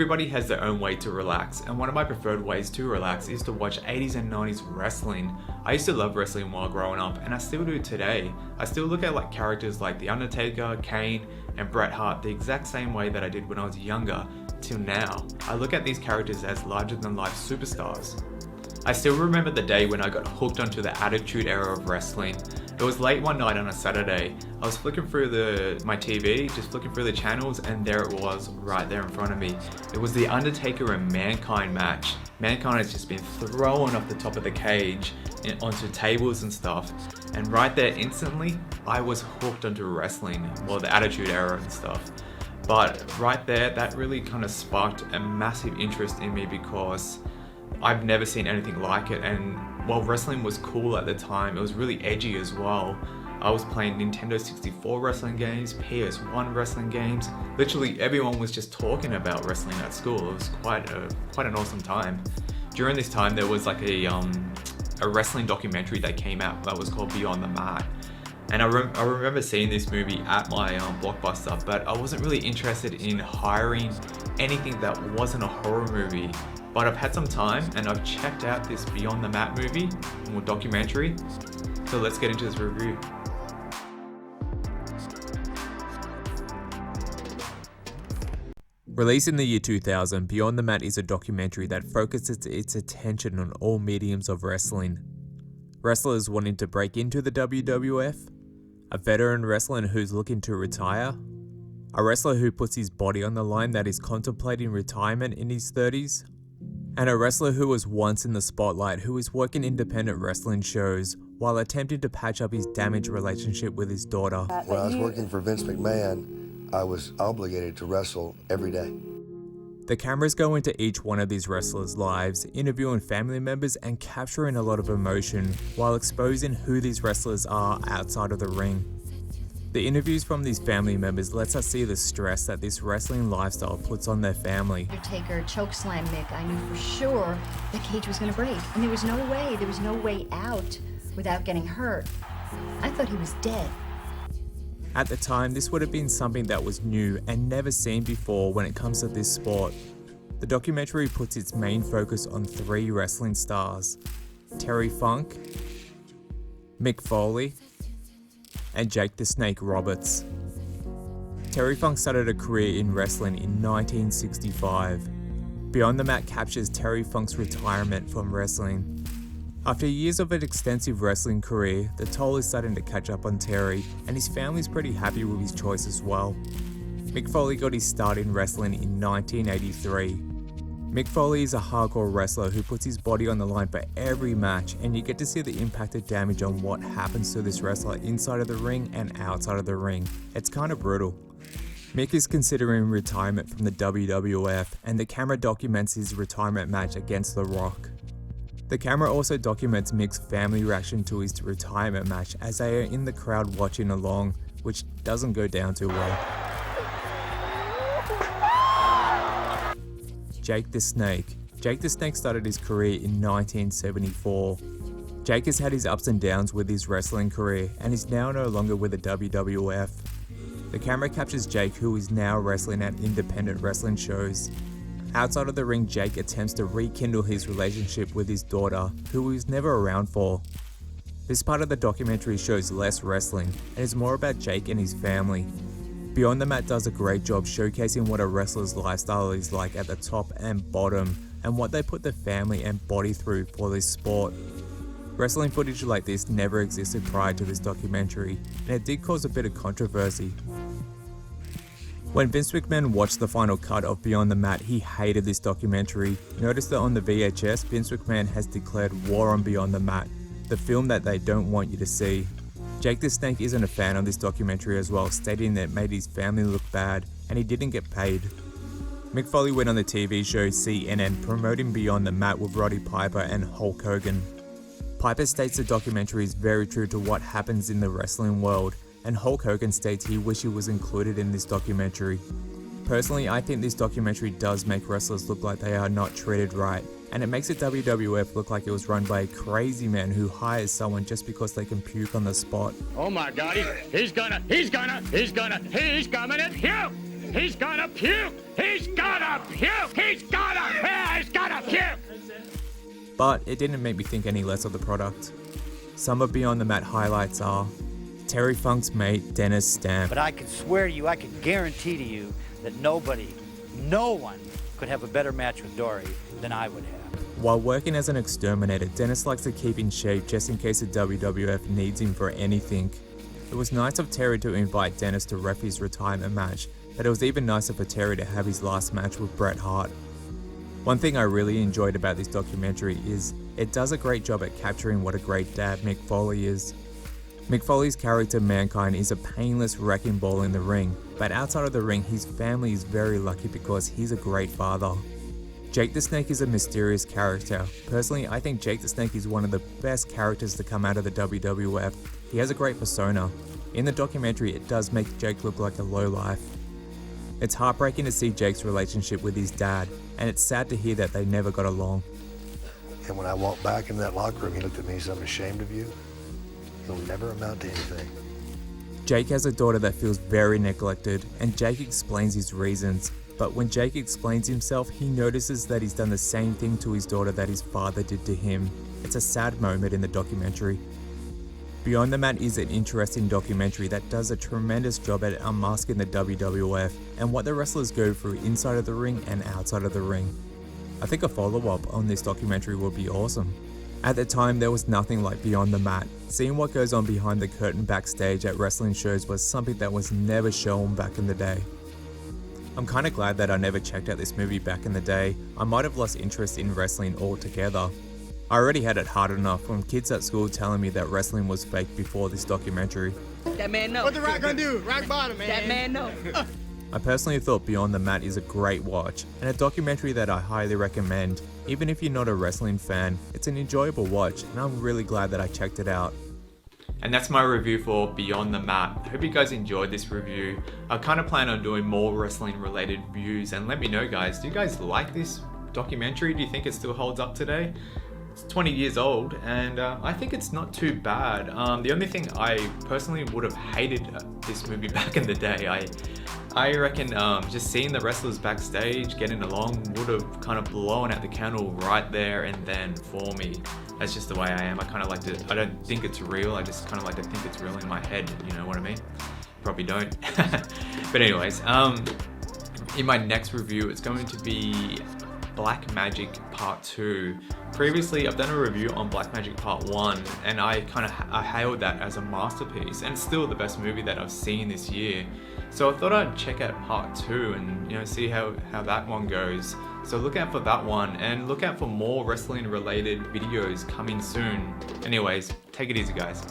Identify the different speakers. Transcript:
Speaker 1: Everybody has their own way to relax, and one of my preferred ways to relax is to watch 80s and 90s wrestling. I used to love wrestling while growing up, and I still do today. I still look at characters like The Undertaker, Kane, and Bret Hart the exact same way that I did when I was younger, till now. I look at these characters as larger than life superstars. I still remember the day when I got hooked onto the Attitude Era of wrestling. It was late one night on a Saturday. I was flicking through my TV, just flicking through the channels, and there it was, right there in front of me. It was the Undertaker and Mankind match. Mankind has just been thrown off the top of the cage onto tables and stuff. And right there, instantly, I was hooked onto wrestling, well, the Attitude Era and stuff. But right there, that really kind of sparked a massive interest in me because I've never seen anything like it, and while wrestling was cool at the time, it was really edgy as well. I was playing Nintendo 64 wrestling games, PS1 wrestling games. Literally everyone was just talking about wrestling at school. It was quite an awesome time. During this time, there was like a wrestling documentary that came out that was called Beyond the Mat. And I remember seeing this movie at my Blockbuster, but I wasn't really interested in hiring anything that wasn't a horror movie. But I've had some time and I've checked out this Beyond the Mat movie, or documentary. So let's get into this review.
Speaker 2: Released in the year 2000, Beyond the Mat is a documentary that focuses its attention on all mediums of wrestling. Wrestlers wanting to break into the WWF, a veteran wrestler who's looking to retire, a wrestler who puts his body on the line that is contemplating retirement in his 30s, and a wrestler who was once in the spotlight who is working independent wrestling shows while attempting to patch up his damaged relationship with his daughter.
Speaker 3: When I was working for Vince McMahon, I was obligated to wrestle every day.
Speaker 2: The cameras go into each one of these wrestlers' lives, interviewing family members and capturing a lot of emotion while exposing who these wrestlers are outside of the ring. The interviews from these family members lets us see the stress that this wrestling lifestyle puts on their family.
Speaker 4: Undertaker chokeslam Mick, I knew for sure the cage was going to break, and there was no way out without getting hurt. I thought he was dead.
Speaker 2: At the time, this would have been something that was new and never seen before when it comes to this sport. The documentary puts its main focus on 3 wrestling stars: Terry Funk, Mick Foley, and Jake the Snake Roberts. Terry Funk started a career in wrestling in 1965. Beyond the Mat captures Terry Funk's retirement from wrestling. After years of an extensive wrestling career, the toll is starting to catch up on Terry, and his family's pretty happy with his choice as well. Mick Foley got his start in wrestling in 1983. Mick Foley is a hardcore wrestler who puts his body on the line for every match, and you get to see the impact of damage on what happens to this wrestler inside of the ring and outside of the ring. It's kind of brutal. Mick is considering retirement from the WWF, and the camera documents his retirement match against The Rock. The camera also documents Mick's family reaction to his retirement match as they are in the crowd watching along, which doesn't go down too well. Jake the Snake. Jake the Snake started his career in 1974. Jake has had his ups and downs with his wrestling career and is now no longer with the WWF. The camera captures Jake, who is now wrestling at independent wrestling shows. Outside of the ring, Jake attempts to rekindle his relationship with his daughter, who he was never around for. This part of the documentary shows less wrestling and is more about Jake and his family. Beyond the Mat does a great job showcasing what a wrestler's lifestyle is like at the top and bottom, and what they put their family and body through for this sport. Wrestling footage like this never existed prior to this documentary, and it did cause a bit of controversy. When Vince McMahon watched the final cut of Beyond the Mat, he hated this documentary. Notice that on the VHS, Vince McMahon has declared war on Beyond the Mat, the film that they don't want you to see. Jake the Snake isn't a fan of this documentary as well, stating that it made his family look bad and he didn't get paid. Mick Foley went on the TV show CNN promoting Beyond the Mat with Roddy Piper and Hulk Hogan. Piper states the documentary is very true to what happens in the wrestling world, and Hulk Hogan states he wished he was included in this documentary. Personally, I think this documentary does make wrestlers look like they are not treated right, and it makes the WWF look like it was run by a crazy man who hires someone just because they can puke on the spot.
Speaker 5: Oh my God, he's coming at you! He's gonna puke! He's gonna puke! He's gonna puke!
Speaker 2: But it didn't make me think any less of the product. Some of Beyond the Mat highlights are Terry Funk's mate, Dennis Stamp.
Speaker 6: But I can swear to you, I can guarantee to you that no one could have a better match with Dory than I would have.
Speaker 2: While working as an exterminator, Dennis likes to keep in shape just in case the WWF needs him for anything. It was nice of Terry to invite Dennis to ref his retirement match, but it was even nicer for Terry to have his last match with Bret Hart. One thing I really enjoyed about this documentary is it does a great job at capturing what a great dad Mick Foley is. Mick Foley's character Mankind is a painless wrecking ball in the ring, but outside of the ring his family is very lucky because he's a great father. Jake the Snake is a mysterious character. Personally, I think Jake the Snake is one of the best characters to come out of the WWF. He has a great persona. In the documentary, it does make Jake look like a lowlife. It's heartbreaking to see Jake's relationship with his dad, and it's sad to hear that they never got along.
Speaker 3: And when I walked back in that locker room, he looked at me and said, "I'm ashamed of you. You'll never amount to anything."
Speaker 2: Jake has a daughter that feels very neglected, and Jake explains his reasons. But when Jake explains himself, he notices that he's done the same thing to his daughter that his father did to him. It's a sad moment in the documentary. Beyond the Mat is an interesting documentary that does a tremendous job at unmasking the WWF and what the wrestlers go through inside of the ring and outside of the ring. I think a follow-up on this documentary would be awesome. At the time, there was nothing like Beyond the Mat. Seeing what goes on behind the curtain backstage at wrestling shows was something that was never shown back in the day. I'm kinda glad that I never checked out this movie back in the day. I might have lost interest in wrestling altogether. I already had it hard enough from kids at school telling me that wrestling was fake before this documentary.
Speaker 7: That man know.
Speaker 8: What the Rock gonna do? Rock bottom, man.
Speaker 7: That man know.
Speaker 2: I personally thought Beyond the Mat is a great watch and a documentary that I highly recommend. Even if you're not a wrestling fan, it's an enjoyable watch and I'm really glad that I checked it out.
Speaker 1: And that's my review for Beyond the Mat. Hope you guys enjoyed this review. I kind of plan on doing more wrestling related views, and let me know guys, do you guys like this documentary? Do you think it still holds up today? It's 20 years old and I think it's not too bad. The only thing I personally would have hated this movie back in the day, I reckon just seeing the wrestlers backstage getting along would have kind of blown out the candle right there and then for me. That's just the way I am. I kind of like to, I don't think it's real, I just kind of like to think it's real in my head, you know what I mean? Probably don't. But anyways, in my next review, it's going to be Black Magic Part 2. Previously, I've done a review on Black Magic Part 1 and I hailed that as a masterpiece and still the best movie that I've seen this year. So I thought I'd check out Part 2 and see how that one goes. So look out for that one and look out for more wrestling related videos coming soon. Anyways, take it easy guys.